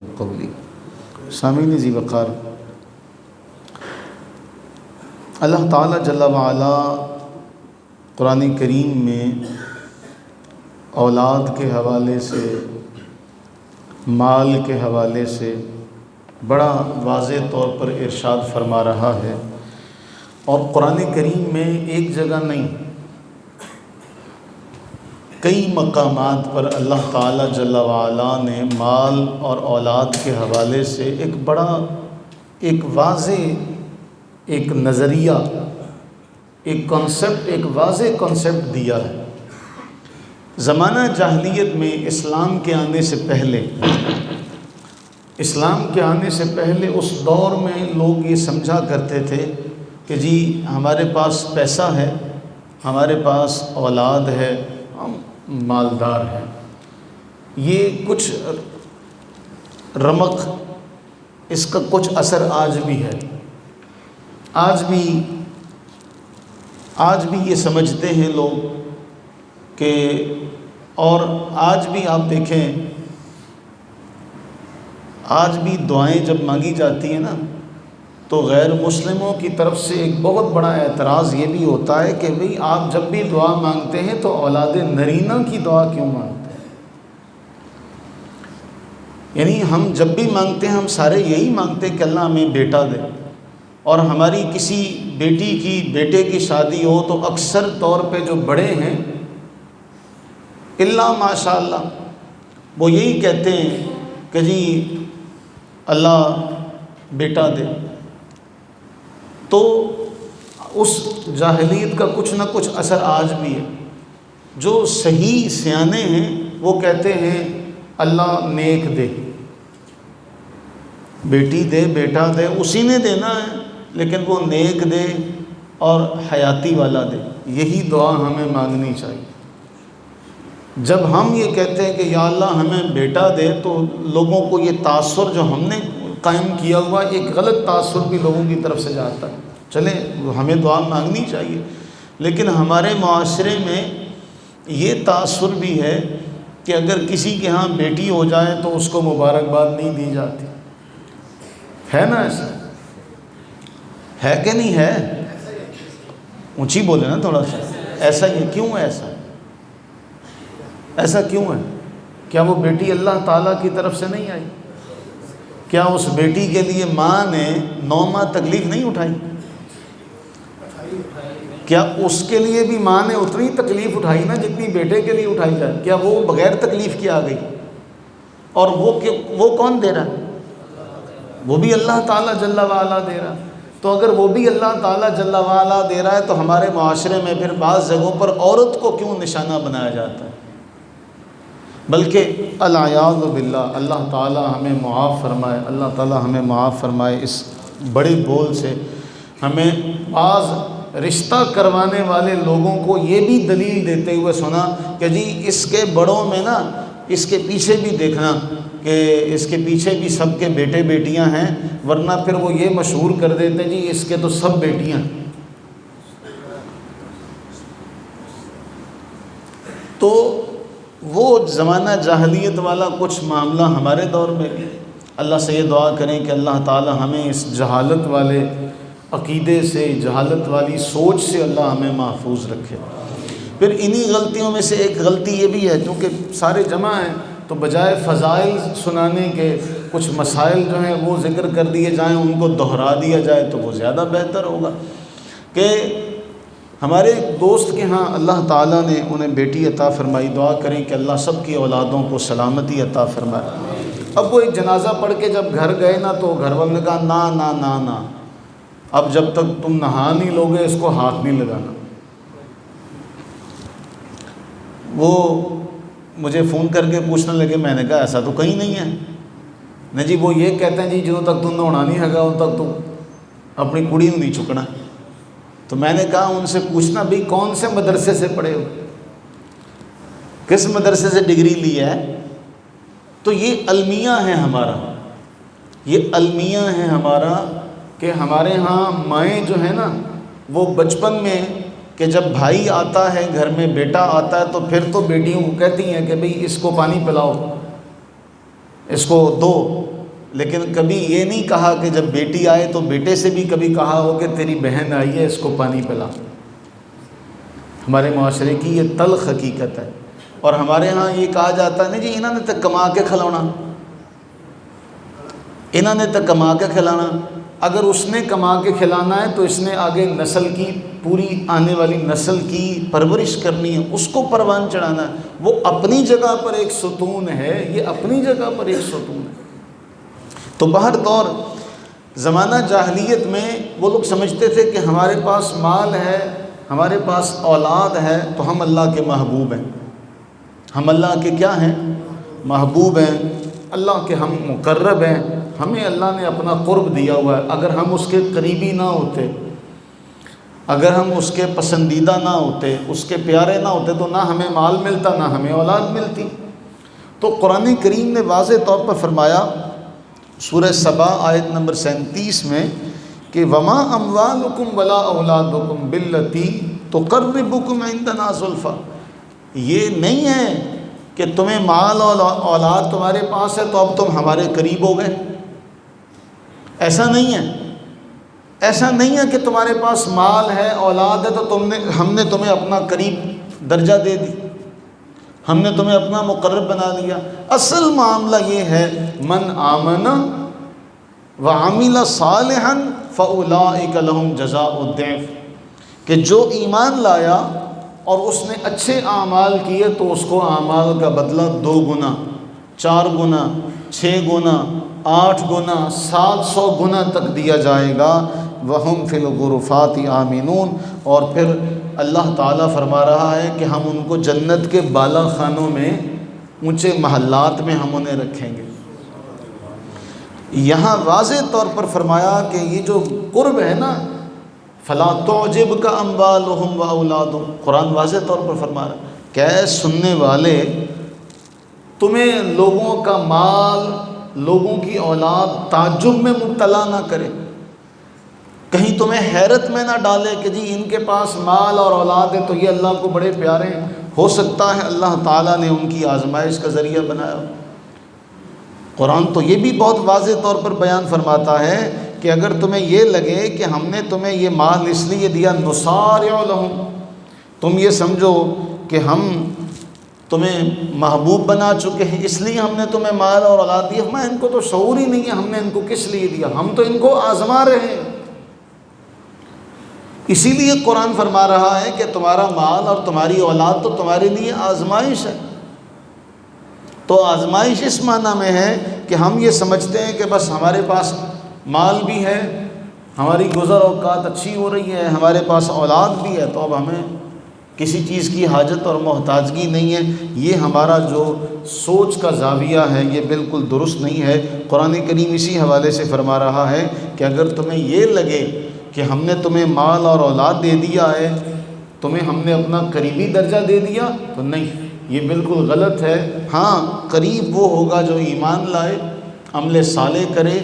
قولی سامعین ذی وقار، اللہ تعالیٰ جل وعلا قرآن کریم میں اولاد کے حوالے سے، مال کے حوالے سے بڑا واضح طور پر ارشاد فرما رہا ہے، اور قرآن کریم میں ایک جگہ نہیں، کئی مقامات پر اللہ تعالیٰ جل وعلا نے مال اور اولاد کے حوالے سے ایک واضح ایک نظریہ، ایک کانسیپٹ، ایک واضح کانسیپٹ دیا ہے۔ زمانہ جاہلیت میں اسلام کے آنے سے پہلے اس دور میں لوگ یہ سمجھا کرتے تھے کہ جی ہمارے پاس پیسہ ہے، ہمارے پاس اولاد ہے، ہم مالدار ہیں۔ یہ کچھ رمق، اس کا کچھ اثر آج بھی ہے۔ آج بھی یہ سمجھتے ہیں لوگ کہ، اور آج بھی آپ دیکھیں، آج بھی دعائیں جب مانگی جاتی ہیں نا، تو غیر مسلموں کی طرف سے ایک بہت بڑا اعتراض یہ بھی ہوتا ہے کہ بھئی آپ جب بھی دعا مانگتے ہیں تو اولاد نرینہ کی دعا کیوں مانگتے ہیں؟ یعنی ہم جب بھی مانگتے ہیں، ہم سارے یہی مانگتے ہیں کہ اللہ ہمیں بیٹا دے، اور ہماری کسی بیٹے کی شادی ہو تو اکثر طور پہ جو بڑے ہیں اللہ ماشاء اللہ وہ یہی کہتے ہیں کہ جی اللہ بیٹا دے۔ تو اس جاہلیت کا کچھ نہ کچھ اثر آج بھی ہے۔ جو صحیح سیانے ہیں وہ کہتے ہیں اللہ نیک دے، بیٹی دے، بیٹا دے، اسی نے دینا ہے، لیکن وہ نیک دے اور حیاتی والا دے۔ یہی دعا ہمیں مانگنی چاہیے۔ جب ہم یہ کہتے ہیں کہ یا اللہ ہمیں بیٹا دے، تو لوگوں کو یہ تاثر جو ہم نے قائم کیا ہوا، ایک غلط تاثر بھی لوگوں کی طرف سے جاتا ہے۔ چلیں ہمیں دعا مانگنی چاہیے، لیکن ہمارے معاشرے میں یہ تاثر بھی ہے کہ اگر کسی کے ہاں بیٹی ہو جائے تو اس کو مبارکباد نہیں دی جاتی۔ ہے نا ایسا؟ ہے کہ نہیں ہے؟ اونچی بولے نا تھوڑا سا۔ ایسا ہی کیوں ہے؟ ایسا کیوں ہے؟ کیا وہ بیٹی اللہ تعالیٰ کی طرف سے نہیں آئی؟ کیا اس بیٹی کے لیے ماں نے 9 ماہ تکلیف نہیں اٹھائی؟ کیا اس کے لیے بھی ماں نے اتنی تکلیف اٹھائی نا جتنی بیٹے کے لیے اٹھائی جائے؟ کیا وہ بغیر تکلیف کے آ گئی؟ اور وہ کون دے رہا ہے؟ وہ بھی اللہ تعالیٰ جل وعلا دے رہا ہے۔ تو اگر وہ بھی اللہ تعالیٰ جل وعلا دے رہا ہے تو ہمارے معاشرے میں پھر بعض جگہوں پر عورت کو کیوں نشانہ بنایا جاتا ہے؟ بلکہ العیاذ باللہ، اللہ تعالیٰ ہمیں معاف فرمائے، اللہ تعالیٰ ہمیں معاف فرمائے اس بڑے بول سے۔ ہمیں بعض رشتہ کروانے والے لوگوں کو یہ بھی دلیل دیتے ہوئے سنا کہ جی اس کے بڑوں میں نا، اس کے پیچھے بھی دیکھنا کہ اس کے پیچھے بھی سب کے بیٹے بیٹیاں ہیں، ورنہ پھر وہ یہ مشہور کر دیتے جی اس کے تو سب بیٹیاں ہیں۔ تو وہ زمانہ جاہلیت والا کچھ معاملہ ہمارے دور میں بھی۔ اللہ سے یہ دعا کریں کہ اللہ تعالی ہمیں اس جہالت والے عقیدے سے، جہالت والی سوچ سے اللہ ہمیں محفوظ رکھے۔ پھر انہی غلطیوں میں سے ایک غلطی یہ بھی ہے، چونکہ سارے جمع ہیں تو بجائے فضائل سنانے کے کچھ مسائل جو ہیں وہ ذکر کر دیے جائیں، ان کو دہرا دیا جائے تو وہ زیادہ بہتر ہوگا۔ کہ ہمارے دوست کے ہاں اللہ تعالیٰ نے انہیں بیٹی عطا فرمائی، دعا کریں کہ اللہ سب کی اولادوں کو سلامتی عطا فرمائے۔ اب وہ ایک جنازہ پڑھ کے جب گھر گئے نا تو گھر والوں نے کہا نا نا نا نا، اب جب تک تم نہا نہیں لوگے اس کو ہاتھ نہیں لگانا۔ وہ مجھے فون کر کے پوچھنے لگے، میں نے کہا ایسا تو کہیں نہیں ہے۔ نہیں جی وہ یہ کہتے ہیں جی جدوں تک تم نہونا نہیں ہے گا ادوں تک تم اپنی کڑی نہیں چکنا۔ تو میں نے کہا ان سے پوچھنا بھی کون سے مدرسے سے پڑھے ہو، کس مدرسے سے ڈگری لی ہے؟ تو یہ المیہ ہے ہمارا، یہ المیہ ہے ہمارا کہ ہمارے ہاں مائیں جو ہیں نا وہ بچپن میں کہ جب بھائی آتا ہے گھر میں، بیٹا آتا ہے تو پھر تو بیٹیوں کو کہتی ہیں کہ بھئی اس کو پانی پلاؤ، اس کو دو، لیکن کبھی یہ نہیں کہا کہ جب بیٹی آئے تو بیٹے سے بھی کبھی کہا ہو کہ تیری بہن آئی ہے اس کو پانی پلا۔ ہمارے معاشرے کی یہ تلخ حقیقت ہے، اور ہمارے ہاں یہ کہا جاتا ہے نہیں جی انہوں نے تو کما کے کھلانا، انہوں نے تو کما کے کھلانا۔ اگر اس نے کما کے کھلانا ہے تو اس نے آگے نسل کی، پوری آنے والی نسل کی پرورش کرنی ہے، اس کو پروان چڑھانا ہے۔ وہ اپنی جگہ پر ایک ستون ہے، یہ اپنی جگہ پر ایک ستون ہے۔ تو بہر طور زمانہ جاہلیت میں وہ لوگ سمجھتے تھے کہ ہمارے پاس مال ہے، ہمارے پاس اولاد ہے تو ہم اللہ کے محبوب ہیں، ہم اللہ کے کیا ہیں؟ محبوب ہیں، اللہ کے ہم مقرب ہیں، ہمیں اللہ نے اپنا قرب دیا ہوا ہے۔ اگر ہم اس کے قریبی نہ ہوتے، اگر ہم اس کے پسندیدہ نہ ہوتے، اس کے پیارے نہ ہوتے تو نہ ہمیں مال ملتا نہ ہمیں اولاد ملتی۔ تو قرآن کریم نے واضح طور پر فرمایا سورہ سبا آیت نمبر 37 میں کہ وما اموالکم ولا اولادکم باللتی تقربکم عندنا زلفیٰ، یہ نہیں ہے کہ تمہیں مال اور اولاد تمہارے پاس ہے تو اب تم ہمارے قریب ہو گئے، ایسا نہیں ہے۔ ایسا نہیں ہے کہ تمہارے پاس مال ہے، اولاد ہے تو ہم نے تمہیں اپنا قریب درجہ دے دی، ہم نے تمہیں اپنا مقرب بنا لیا۔ اصل معاملہ یہ ہے من آمن وعمل صالحا فاولئک لہم جزاء الضعف، کہ جو ایمان لایا اور اس نے اچھے اعمال کیے تو اس کو اعمال کا بدلہ 2 گنا، 4 گنا، 6 گنا، 8 گنا، 700 گنا تک دیا جائے گا۔ وہم فی الغرفات آمنون، اور پھر اللہ تعالیٰ فرما رہا ہے کہ ہم ان کو جنت کے بالا خانوں میں، اونچے محلات میں ہم انہیں رکھیں گے۔ یہاں واضح طور پر فرمایا کہ یہ جو قرب ہے نا، فلا تعجبک اموالہم واولادہم، قرآن واضح طور پر فرما رہا ہے کہ اے سننے والے تمہیں لوگوں کا مال، لوگوں کی اولاد تعجب میں مبتلا نہ کرے، کہیں تمہیں حیرت میں نہ ڈالے کہ جی ان کے پاس مال اور اولاد ہے تو یہ اللہ کو بڑے پیارے ہیں۔ ہو سکتا ہے اللہ تعالیٰ نے ان کی آزمائش کا ذریعہ بنایا۔ قرآن تو یہ بھی بہت واضح طور پر بیان فرماتا ہے کہ اگر تمہیں یہ لگے کہ ہم نے تمہیں یہ مال اس لیے دیا نصارع لہم، تم یہ سمجھو کہ ہم تمہیں محبوب بنا چکے ہیں اس لیے ہم نے تمہیں مال اور اولاد دی، ہمیں ان کو تو شعور ہی نہیں ہے ہم نے ان کو کس لیے دیا، ہم تو ان کو آزما رہے ہیں۔ اسی لیے قرآن فرما رہا ہے کہ تمہارا مال اور تمہاری اولاد تو تمہارے لیے آزمائش ہے۔ تو آزمائش اس معنی میں ہے کہ ہم یہ سمجھتے ہیں کہ بس ہمارے پاس مال بھی ہے، ہماری گزر اوقات اچھی ہو رہی ہے، ہمارے پاس اولاد بھی ہے تو اب ہمیں کسی چیز کی حاجت اور محتاجگی نہیں ہے۔ یہ ہمارا جو سوچ کا زاویہ ہے یہ بالکل درست نہیں ہے۔ قرآن کریم اسی حوالے سے فرما رہا ہے کہ اگر تمہیں یہ لگے کہ ہم نے تمہیں مال اور اولاد دے دیا ہے، تمہیں ہم نے اپنا قریبی درجہ دے دیا، تو نہیں، یہ بالکل غلط ہے۔ ہاں، قریب وہ ہوگا جو ایمان لائے، عمل صالح کرے،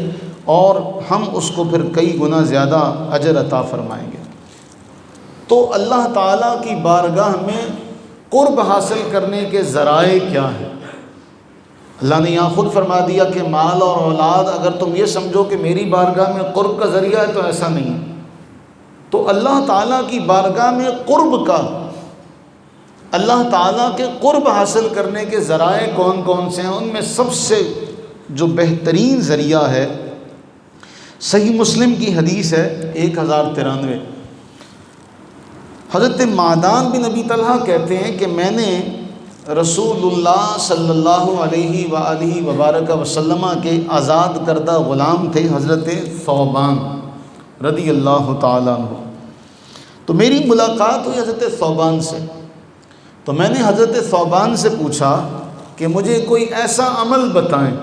اور ہم اس کو پھر کئی گنا زیادہ اجر عطا فرمائیں گے۔ تو اللہ تعالیٰ کی بارگاہ میں قرب حاصل کرنے کے ذرائع کیا ہیں؟ اللہ نے یہاں خود فرما دیا کہ مال اور اولاد اگر تم یہ سمجھو کہ میری بارگاہ میں قرب کا ذریعہ ہے تو ایسا نہیں ہے۔ تو اللہ تعالیٰ کی بارگاہ میں قرب کا، اللہ تعالیٰ کے قرب حاصل کرنے کے ذرائع کون کون سے ہیں؟ ان میں سب سے جو بہترین ذریعہ ہے، صحیح مسلم کی حدیث ہے 1093، حضرت معدان بن ابی طلحہ کہتے ہیں کہ میں نے رسول اللہ صلی اللہ علیہ وآلہ وبارک وسلم کے آزاد کردہ غلام تھے حضرت ثوبان رضی اللہ تعالیٰ عنہ۔ تو میری ملاقات ہوئی حضرت ثوبان سے، تو میں نے حضرت ثوبان سے پوچھا کہ مجھے کوئی ایسا عمل بتائیں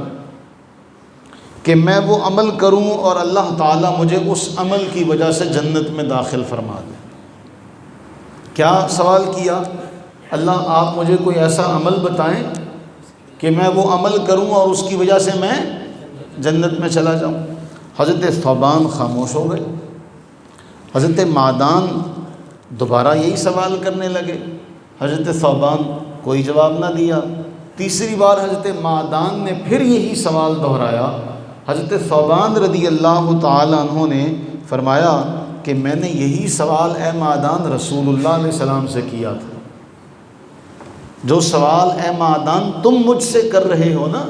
کہ میں وہ عمل کروں اور اللہ تعالیٰ مجھے اس عمل کی وجہ سے جنت میں داخل فرما دے۔ کیا سوال کیا؟ اللہ آپ مجھے کوئی ایسا عمل بتائیں کہ میں وہ عمل کروں اور اس کی وجہ سے میں جنت میں چلا جاؤں۔ حضرت ثوبان خاموش ہو گئے۔ حضرت معدان دوبارہ یہی سوال کرنے لگے، حضرت ثوبان کوئی جواب نہ دیا، تیسری بار حضرت معدان نے پھر یہی سوال دہرایا۔ حضرت ثوبان رضی اللہ تعالی عنہ نے فرمایا کہ میں نے یہی سوال اے معدان رسول اللہ علیہ السلام سے کیا تھا، جو سوال اے معدان تم مجھ سے کر رہے ہو نا،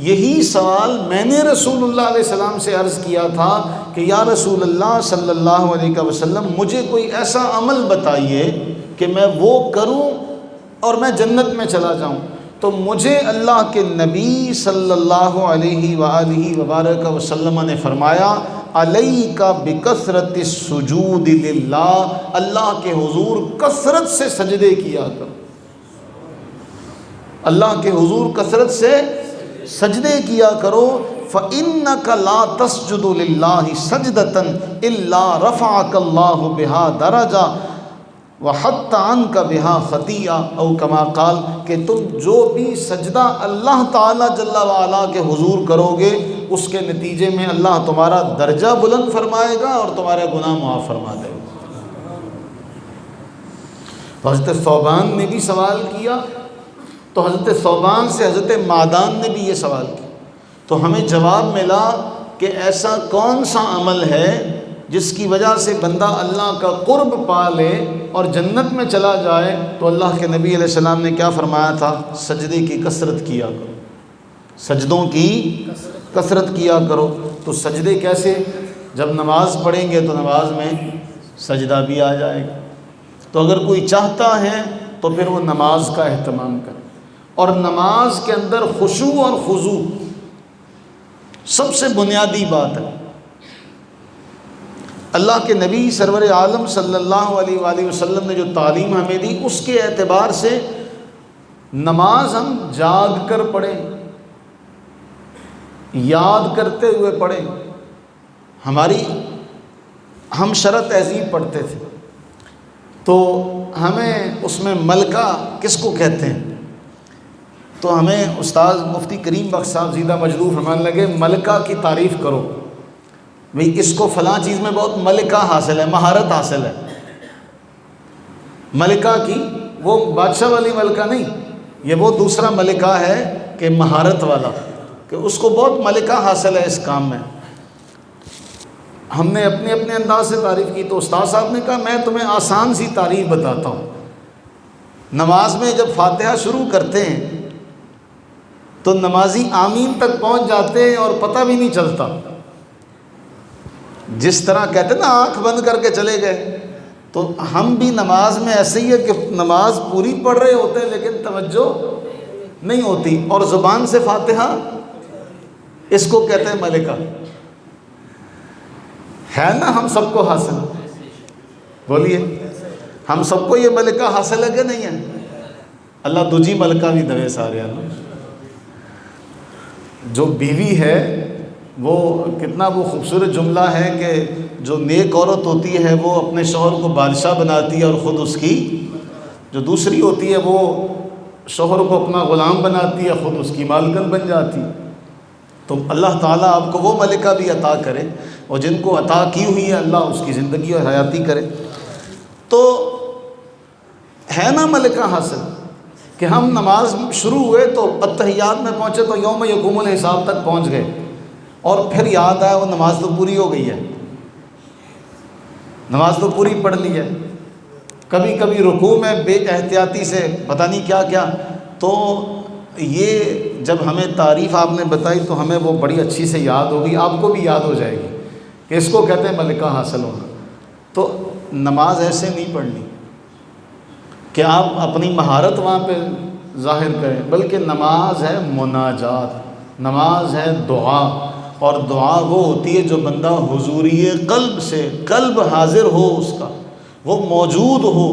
یہی سوال میں نے رسول اللہ علیہ السلام سے عرض کیا تھا کہ یا رسول اللہ صلی اللہ علیہ وسلم مجھے کوئی ایسا عمل بتائیے کہ میں وہ کروں اور میں جنت میں چلا جاؤں۔ تو مجھے اللہ کے نبی صلی اللہ علیہ وآلہ وبارک وسلم نے فرمایا علیک بکثرت السجود للہ، اللہ کے حضور کثرت سے سجدے کیا کرو، اللہ کے حضور کثرت سے سجدے کیا کرو۔ فَإِنَّكَ لَا تَسْجُدُ لِلَّهِ سَجْدَةً إِلَّا رَفَعَكَ اللَّهُ بِهَا دَرَجَةً وَحَطَّ عَنْكَ بِهَا خَطِيئَةً او کما قال، کہ تم جو بھی سجدہ اللہ تعالیٰ جل وعلا کے حضور کرو گے اس کے نتیجے میں اللہ تمہارا درجہ بلند فرمائے گا اور تمہارے گناہ معاف فرما دے گا۔ تو حضرت ثوبان نے بھی سوال کیا، تو حضرت ثوبان سے حضرت معدان نے بھی یہ سوال کیا، تو ہمیں جواب ملا کہ ایسا کون سا عمل ہے جس کی وجہ سے بندہ اللہ کا قرب پا لے اور جنت میں چلا جائے۔ تو اللہ کے نبی علیہ السلام نے کیا فرمایا تھا؟ سجدے کی کثرت کیا کرو، سجدوں کی کثرت کیا کرو۔ تو سجدے کیسے؟ جب نماز پڑھیں گے تو نماز میں سجدہ بھی آ جائے گا۔ تو اگر کوئی چاہتا ہے تو پھر وہ نماز کا اہتمام کرے، اور نماز کے اندر خشوع اور خضوع سب سے بنیادی بات ہے۔ اللہ کے نبی سرور عالم صلی اللہ علیہ وآلہ وسلم نے جو تعلیم ہمیں دی اس کے اعتبار سے نماز ہم جاگ کر پڑھیں، یاد کرتے ہوئے پڑھیں۔ ہم شرع تہذیب پڑھتے تھے تو ہمیں اس میں ملکہ کس کو کہتے ہیں، تو ہمیں استاد مفتی کریم بخش صاحب زیدہ مجدور فرمانے لگے ملکہ کی تعریف کرو، بھئی اس کو فلاں چیز میں بہت ملکہ حاصل ہے، مہارت حاصل ہے۔ ملکہ کی وہ بادشاہ والی ملکہ نہیں، یہ وہ دوسرا ملکہ ہے کہ مہارت والا، کہ اس کو بہت ملکہ حاصل ہے اس کام میں۔ ہم نے اپنے اپنے انداز سے تعریف کی، تو استاد صاحب نے کہا میں تمہیں آسان سی تعریف بتاتا ہوں۔ نماز میں جب فاتحہ شروع کرتے ہیں تو نمازی آمین تک پہنچ جاتے ہیں اور پتہ بھی نہیں چلتا، جس طرح کہتے ہیں نا آنکھ بند کر کے چلے گئے، تو ہم بھی نماز میں ایسے ہی ہے کہ نماز پوری پڑھ رہے ہوتے ہیں لیکن توجہ نہیں ہوتی، اور زبان سے فاتحہ اس کو کہتے ہیں ملکہ۔ ہے نا ہم سب کو حاصل؟ بولیے ہم سب کو یہ ملکہ حاصل ہے کہ نہیں ہے؟ اللہ دوجی ملکہ بھی دوے سارے ہیں۔ جو بیوی ہے وہ کتنا وہ خوبصورت جملہ ہے کہ جو نیک عورت ہوتی ہے وہ اپنے شوہر کو بادشاہ بناتی ہے، اور خود اس کی جو دوسری ہوتی ہے وہ شوہر کو اپنا غلام بناتی ہے، خود اس کی مالکن بن جاتی۔ تو اللہ تعالیٰ آپ کو وہ ملکہ بھی عطا کرے، اور جن کو عطا کی ہوئی ہے اللہ اس کی زندگی اور حیاتی کرے۔ تو ہے نا ملکہ حاصل کہ ہم نماز شروع ہوئے تو اتحیات میں پہنچے تو یوم یقوم الحساب تک پہنچ گئے، اور پھر یاد آیا وہ نماز تو پوری ہو گئی ہے، نماز تو پوری پڑھ لی ہے۔ کبھی کبھی رکوع میں بے احتیاطی سے پتہ نہیں کیا کیا، تو یہ جب ہمیں تعریف آپ نے بتائی تو ہمیں وہ بڑی اچھی سے یاد ہوگی، آپ کو بھی یاد ہو جائے گی کہ اس کو کہتے ہیں ملکہ حاصل ہونا۔ تو نماز ایسے نہیں پڑھنی کہ آپ اپنی مہارت وہاں پہ ظاہر کریں، بلکہ نماز ہے مناجات، نماز ہے دعا، اور دعا وہ ہوتی ہے جو بندہ حضوری قلب سے، قلب حاضر ہو اس کا، وہ موجود ہو،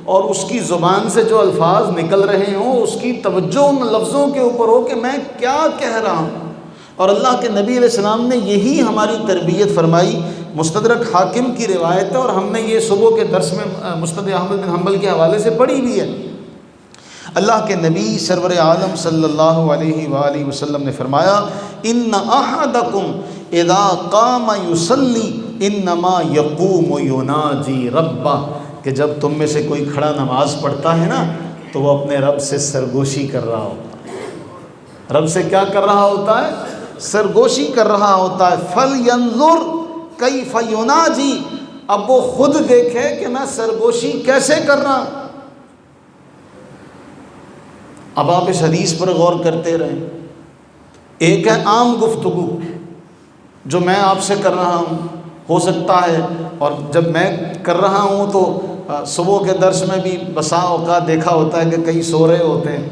اور اس کی زبان سے جو الفاظ نکل رہے ہوں اس کی توجہ ان لفظوں کے اوپر ہو کہ میں کیا کہہ رہا ہوں۔ اور اللہ کے نبی علیہ السلام نے یہی ہماری تربیت فرمائی۔ مستدرک حاکم کی روایت ہے، اور ہم نے یہ صبح کے درس میں مسند احمد بن حنبل کے حوالے سے پڑھی بھی ہے۔ اللہ کے نبی سرور عالم صلی اللہ علیہ وآلہ وسلم نے فرمایا ان احدکم اذا قام یصلی انما یقوم یناجی ربہ، کہ جب تم میں سے کوئی کھڑا نماز پڑھتا ہے نا تو وہ اپنے رب سے سرگوشی کر رہا ہوتا ہے۔ رب سے کیا کر رہا ہوتا ہے؟ سرگوشی کر رہا ہوتا ہے۔ فَلْيَنظُرْ كَيْفَ يُنَاجِي، اب وہ خود دیکھے کہ میں سرگوشی کیسے کر رہا ہوں۔ اب آپ اس حدیث پر غور کرتے رہیں۔ ایک ہے عام گفتگو جو میں آپ سے کر رہا ہوں، ہو سکتا ہے، اور جب میں کر رہا ہوں تو صبح کے درس میں بھی بسا اوقات دیکھا ہوتا ہے کہ کئی سو رہے ہوتے ہیں،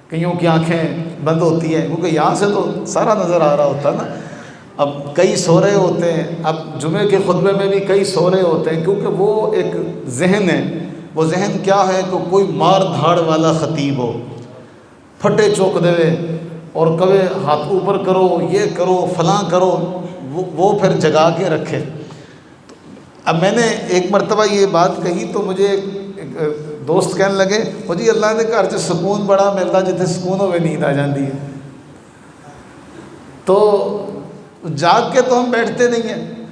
کئیوں کی آنکھیں بند ہوتی ہیں، کیونکہ یہاں سے تو سارا نظر آ رہا ہوتا ہے نا۔ اب کئی سو رہے ہوتے ہیں، اب جمعے کے خطبے میں بھی کئی سو رہے ہوتے ہیں، کیونکہ وہ ایک ذہن ہے۔ وہ ذہن کیا ہے کہ کوئی مار دھاڑ والا خطیب ہو، پھٹے چوک دے اور کبھی ہاتھ اوپر کرو، یہ کرو، فلاں کرو، وہ پھر جگا کے رکھے۔ اب میں نے ایک مرتبہ یہ بات کہی تو مجھے ایک دوست کہنے لگے، مجھے اللہ نے گھر 'چ سکون بڑا ملتا جتنے سکون ہوئے نیند آ جاتی ہے۔ تو جاگ کے تو ہم بیٹھتے نہیں ہیں۔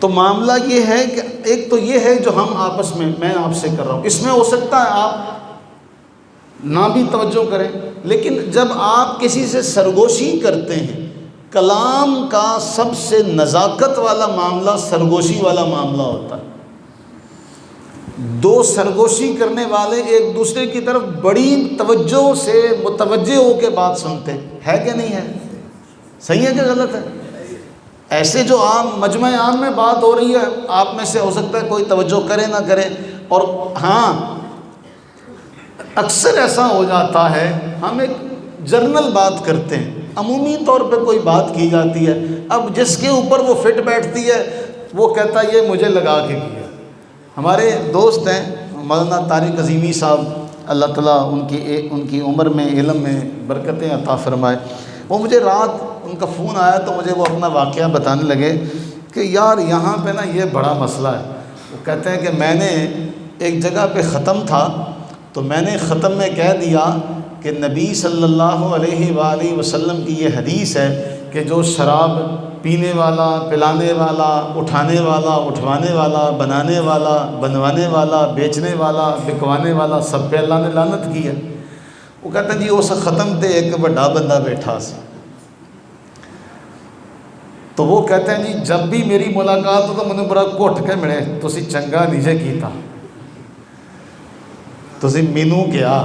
تو معاملہ یہ ہے کہ ایک تو یہ ہے جو ہم آپس میں آپ سے کر رہا ہوں، اس میں ہو سکتا ہے آپ نہ بھی توجہ کریں، لیکن جب آپ کسی سے سرگوشی کرتے ہیں، کلام کا سب سے نزاکت والا معاملہ سرگوشی والا معاملہ ہوتا ہے۔ دو سرگوشی کرنے والے ایک دوسرے کی طرف بڑی توجہ سے متوجہ ہو کے بات سنتے ہے کہ نہیں ہے؟ صحیح ہے کہ غلط ہے؟ ایسے جو عام مجمع عام میں بات ہو رہی ہے، آپ میں سے ہو سکتا ہے کوئی توجہ کرے نہ کرے، اور ہاں اکثر ایسا ہو جاتا ہے ہم ایک جنرل بات کرتے ہیں، عمومی طور پہ کوئی بات کی جاتی ہے، اب جس کے اوپر وہ فٹ بیٹھتی ہے وہ کہتا ہے یہ مجھے لگا کے کیا۔ ہمارے دوست ہیں مولانا طارق عظیمی صاحب، اللہ تعالیٰ ان کی عمر میں علم میں برکتیں عطا فرمائے، وہ مجھے رات ان کا فون آیا تو مجھے وہ اپنا واقعہ بتانے لگے کہ یار یہاں پہ نا یہ بڑا مسئلہ ہے۔ وہ کہتے ہیں کہ میں نے ایک جگہ پہ ختم تھا تو میں نے ختم میں کہہ دیا کہ نبی صلی اللہ علیہ وآلہ وسلم کی یہ حدیث ہے کہ جو شراب پینے والا، پلانے والا، اٹھانے والا، اٹھوانے والا، بنانے والا، بنوانے والا، بیچنے والا، بکوانے والا، سب پہ اللہ نے لعنت کی ہے۔ وہ کہتے ہیں جی اس ختم تے ایک بڑا بندہ بیٹھا سی، تو وہ کہتے ہیں جی جب بھی میری ملاقات ہو تو مجھے بڑا گھٹ کے ملے، تسی چنگا نیجے کیتا، تسی مینوں کیا۔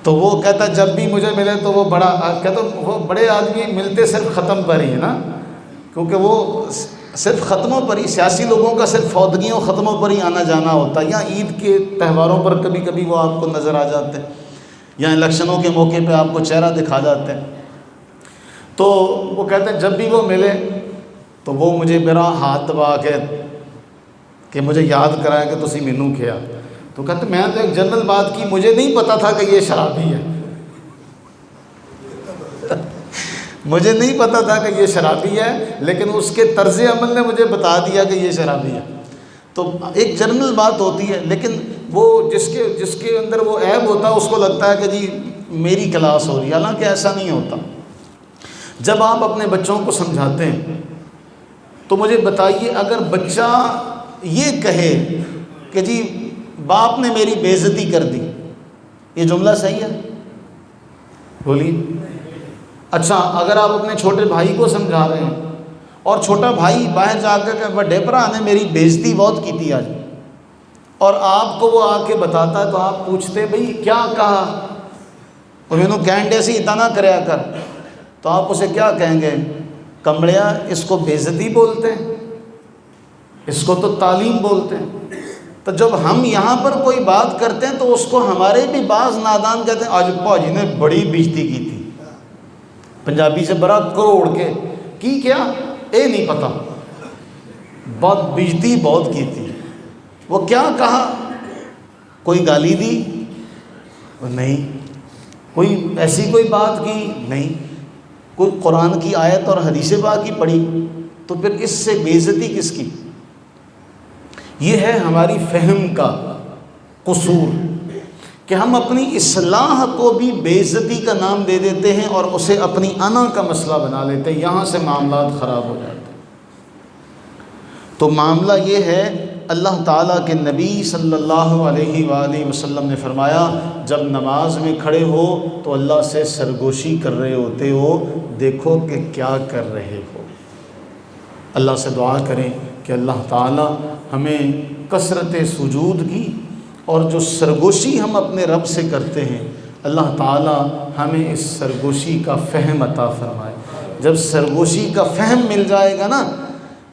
تو وہ کہتا جب بھی مجھے ملے تو وہ بڑا کہتا وہ بڑے آدمی ملتے صرف ختم پر ہی ہے نا، کیونکہ وہ صرف ختموں پر ہی، سیاسی لوگوں کا صرف فوتگیوں ختموں پر ہی آنا جانا ہوتا ہے، یا عید کے تہواروں پر کبھی کبھی وہ آپ کو نظر آ جاتے ہیں، یا الیکشنوں کے موقع پہ آپ کو چہرہ دکھا جاتے ہیں۔ تو وہ کہتے ہیں جب بھی وہ ملے تو وہ مجھے میرا ہاتھ دبا کے کہ مجھے یاد کرایا کہ تسی مینوں کیا۔ تو کہتے میں تو ایک جنرل بات کی، مجھے نہیں پتا تھا کہ یہ شرابی ہے، مجھے نہیں پتا تھا کہ یہ شرابی ہے، لیکن اس کے طرز عمل نے مجھے بتا دیا کہ یہ شرابی ہے۔ تو ایک جنرل بات ہوتی ہے، لیکن وہ جس کے اندر وہ عیب ہوتا ہے اس کو لگتا ہے کہ جی میری کلاس ہو رہی ہے، حالانکہ ایسا نہیں ہوتا۔ جب آپ اپنے بچوں کو سمجھاتے ہیں تو مجھے بتائیے، اگر بچہ یہ کہے کہ جی باپ نے میری بے عزتی کر دی، یہ جملہ صحیح ہے؟ بولیے۔ اچھا اگر آپ اپنے چھوٹے بھائی کو سمجھا رہے ہیں اور چھوٹا بھائی باہر جا کر کہ بڑے بھرا نے میری بے عزتی بہت کی تھی آج، اور آپ کو وہ آ کے بتاتا ہے تو آپ پوچھتے بھئی کیا کہا، اور انہوں کہنڈے سے اتنا کریا کر، تو آپ اسے کیا کہیں گے؟ کمڑیا اس کو بے عزتی بولتے ہیں، اس کو تو تعلیم بولتے ہیں۔ تو جب ہم یہاں پر کوئی بات کرتے ہیں تو اس کو ہمارے بھی بعض نادان کہتے ہیں آج پاجی نے بڑی بےزتی کی تھی، پنجابی سے بڑا کروڑ کے کی کیا اے نہیں پتا، بہت بےزتی بہت کی تھی۔ وہ کیا کہا؟ کوئی گالی دی؟ نہیں۔ کوئی ایسی کوئی بات کی؟ نہیں۔ کوئی قرآن کی آیت اور حدیث پاک کی پڑھی؟ تو پھر اس سے بے عزتی کس کی؟ یہ ہے ہماری فہم کا قصور کہ ہم اپنی اصلاح کو بھی بے عزتی کا نام دے دیتے ہیں اور اسے اپنی انا کا مسئلہ بنا لیتے ہیں، یہاں سے معاملات خراب ہو جاتے ہیں۔ تو معاملہ یہ ہے اللہ تعالیٰ کے نبی صلی اللہ علیہ وآلہ وسلم نے فرمایا جب نماز میں کھڑے ہو تو اللہ سے سرگوشی کر رہے ہوتے ہو، دیکھو کہ کیا کر رہے ہو۔ اللہ سے دعا کریں کہ اللہ تعالیٰ ہمیں کثرت سجود کی اور جو سرگوشی ہم اپنے رب سے کرتے ہیں، اللہ تعالیٰ ہمیں اس سرگوشی کا فہم عطا فرمائے۔ جب سرگوشی کا فہم مل جائے گا نا،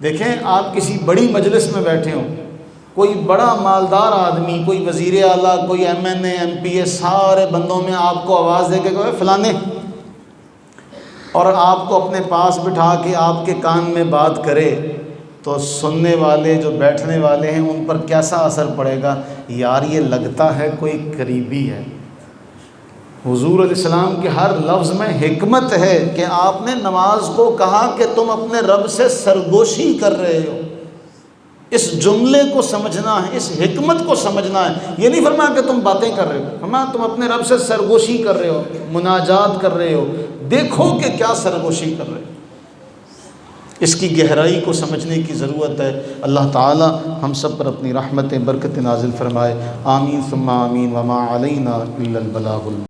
دیکھیں آپ کسی بڑی مجلس میں بیٹھے ہوں، کوئی بڑا مالدار آدمی، کوئی وزیر اعلیٰ، کوئی ایم این اے، ایم پی اے، سارے بندوں میں آپ کو آواز دے کے کہے فلانے، اور آپ کو اپنے پاس بٹھا کے آپ کے کان میں بات کرے، تو سننے والے جو بیٹھنے والے ہیں ان پر کیسا اثر پڑے گا؟ یار یہ لگتا ہے کوئی قریبی ہے۔ حضور علیہ السلام کے ہر لفظ میں حکمت ہے کہ آپ نے نماز کو کہا کہ تم اپنے رب سے سرگوشی کر رہے ہو۔ اس جملے کو سمجھنا ہے، اس حکمت کو سمجھنا ہے۔ یہ نہیں فرمایا کہ تم باتیں کر رہے ہو، فرمایا تم اپنے رب سے سرگوشی کر رہے ہو، مناجات کر رہے ہو، دیکھو کہ کیا سرگوشی کر رہے ہو۔ اس کی گہرائی کو سمجھنے کی ضرورت ہے۔ اللہ تعالی ہم سب پر اپنی رحمت برکت نازل فرمائے۔ آمین ثم آمین، وما علینا الا البلاغ